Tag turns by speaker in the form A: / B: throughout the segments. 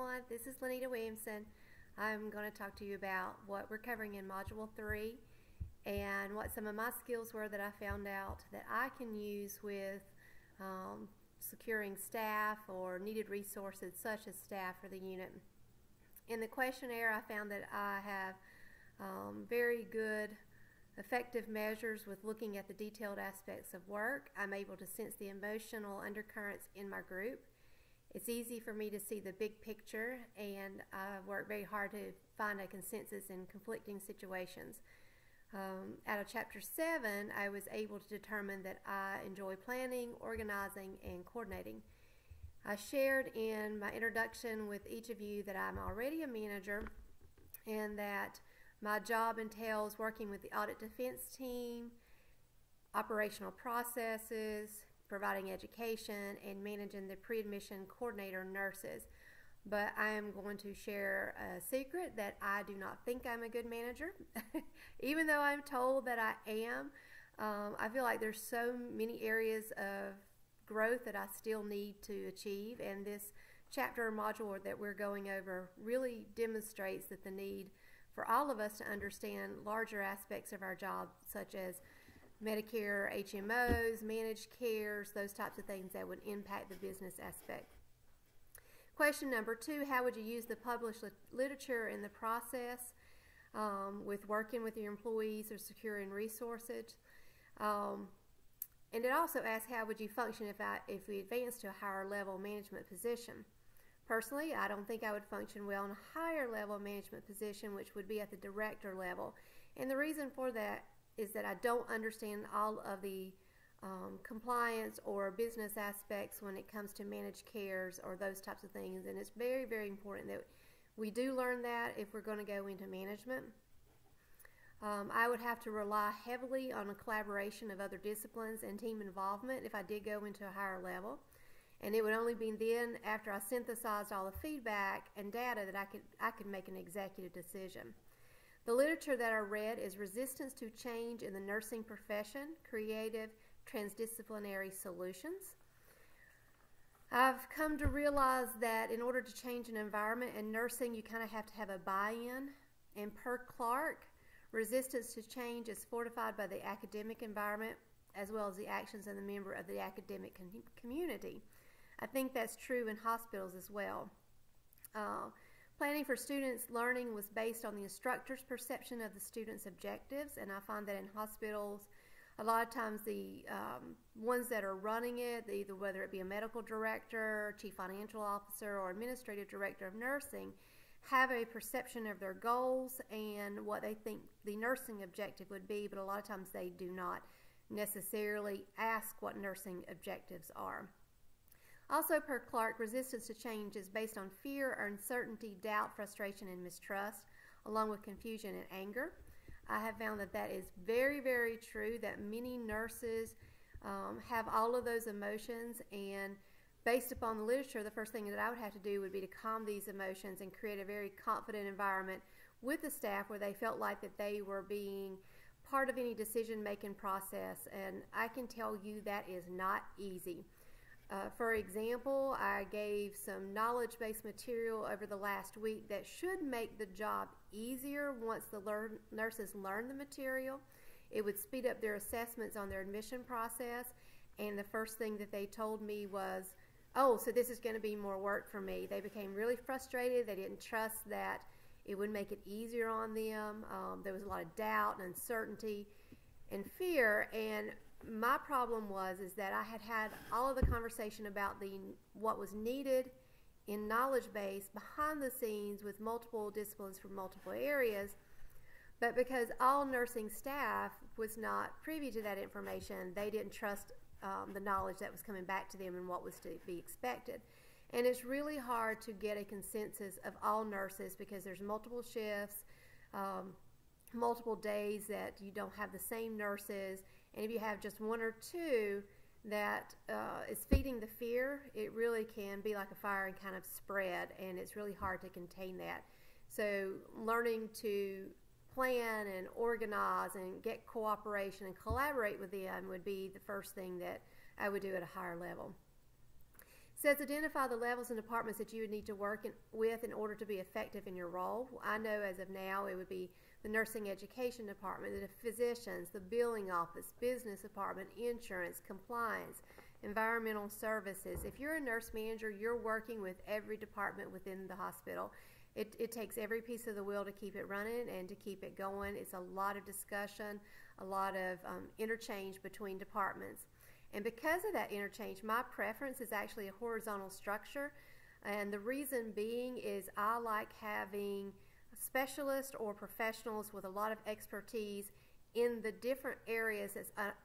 A: everyone, this is Lenita Williamson. I'm going to talk to you about what we're covering in Module 3 and what some of my skills were that I found out that I can use with securing staff or needed resources such as staff for the unit. In the questionnaire, I found that I have very good effective measures with looking at the detailed aspects of work. I'm able to sense the emotional undercurrents in my group. It's easy for me to see the big picture, and I work very hard to find a consensus in conflicting situations. Out of Chapter 7, I was able to determine that I enjoy planning, organizing, and coordinating. I shared in my introduction with each of you that I'm already a manager and that my job entails working with the audit defense team, operational processes, providing education, and managing the pre-admission coordinator nurses. But I am going to share a secret that I do not think I'm a good manager. Even though I'm told that I am, I feel like there's so many areas of growth that I still need to achieve, and this chapter or module that we're going over really demonstrates that the need for all of us to understand larger aspects of our job, such as Medicare, HMOs, managed cares, those types of things that would impact the business aspect. Question number 2, how would you use the published literature in the process with working with your employees or securing resources? And it also asks, how would you function if we advance to a higher level management position? Personally, I don't think I would function well in a higher level management position, which would be at the director level. And the reason for that is that I don't understand all of the compliance or business aspects when it comes to managed cares or those types of things. And it's very, very important that we do learn that if we're going to go into management. I would have to rely heavily on a collaboration of other disciplines and team involvement if I did go into a higher level. And it would only be then, after I synthesized all the feedback and data, that I could make an executive decision. The literature that I read is Resistance to Change in the Nursing Profession, Creative Transdisciplinary Solutions. I've come to realize that in order to change an environment in nursing, you kind of have to have a buy-in. And per Clark, resistance to change is fortified by the academic environment as well as the actions of the member of the academic community. I think that's true in hospitals as well. Planning for students' learning was based on the instructor's perception of the students' objectives, and I find that in hospitals, a lot of times the ones that are running it, either whether it be a medical director, chief financial officer, or administrative director of nursing, have a perception of their goals and what they think the nursing objective would be, but a lot of times they do not necessarily ask what nursing objectives are. Also, per Clark, resistance to change is based on fear or uncertainty, doubt, frustration, and mistrust, along with confusion and anger. I have found that that is very, very true, that many nurses have all of those emotions, and based upon the literature, the first thing that I would have to do would be to calm these emotions and create a very confident environment with the staff where they felt like that they were being part of any decision-making process, and I can tell you that is not easy. For example, I gave some knowledge-based material over the last week that should make the job easier once the nurses learn the material. It would speed up their assessments on their admission process, and the first thing that they told me was, oh, so this is going to be more work for me. They became really frustrated. They didn't trust that it would make it easier on them. There was a lot of doubt and uncertainty and fear, and my problem was that I had all of the conversation about what was needed in knowledge base behind the scenes with multiple disciplines from multiple areas, but because all nursing staff was not privy to that information, they didn't trust the knowledge that was coming back to them and what was to be expected. And it's really hard to get a consensus of all nurses because there's multiple shifts, multiple days that you don't have the same nurses, and if you have just one or two that is feeding the fear, it really can be like a fire and kind of spread, and it's really hard to contain that. So learning to plan and organize and get cooperation and collaborate with them would be the first thing that I would do at a higher level. says identify the levels and departments that you would need to work with in order to be effective in your role. I know as of now it would be the nursing education department, the physicians, the billing office, business department, insurance, compliance, environmental services. If you're a nurse manager, you're working with every department within the hospital. It takes every piece of the wheel to keep it running and to keep it going. It's a lot of discussion, a lot of interchange between departments. And because of that interchange, my preference is actually a horizontal structure. And the reason being is I like having specialists or professionals with a lot of expertise in the different areas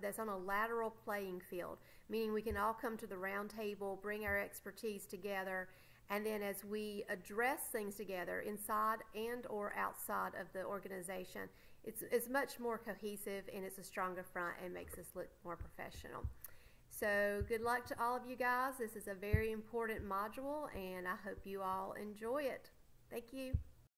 A: that's on a lateral playing field, meaning we can all come to the round table, bring our expertise together, and then as we address things together inside and or outside of the organization, it's much more cohesive and it's a stronger front and makes us look more professional. So good luck to all of you guys. This is a very important module and I hope you all enjoy it. Thank you.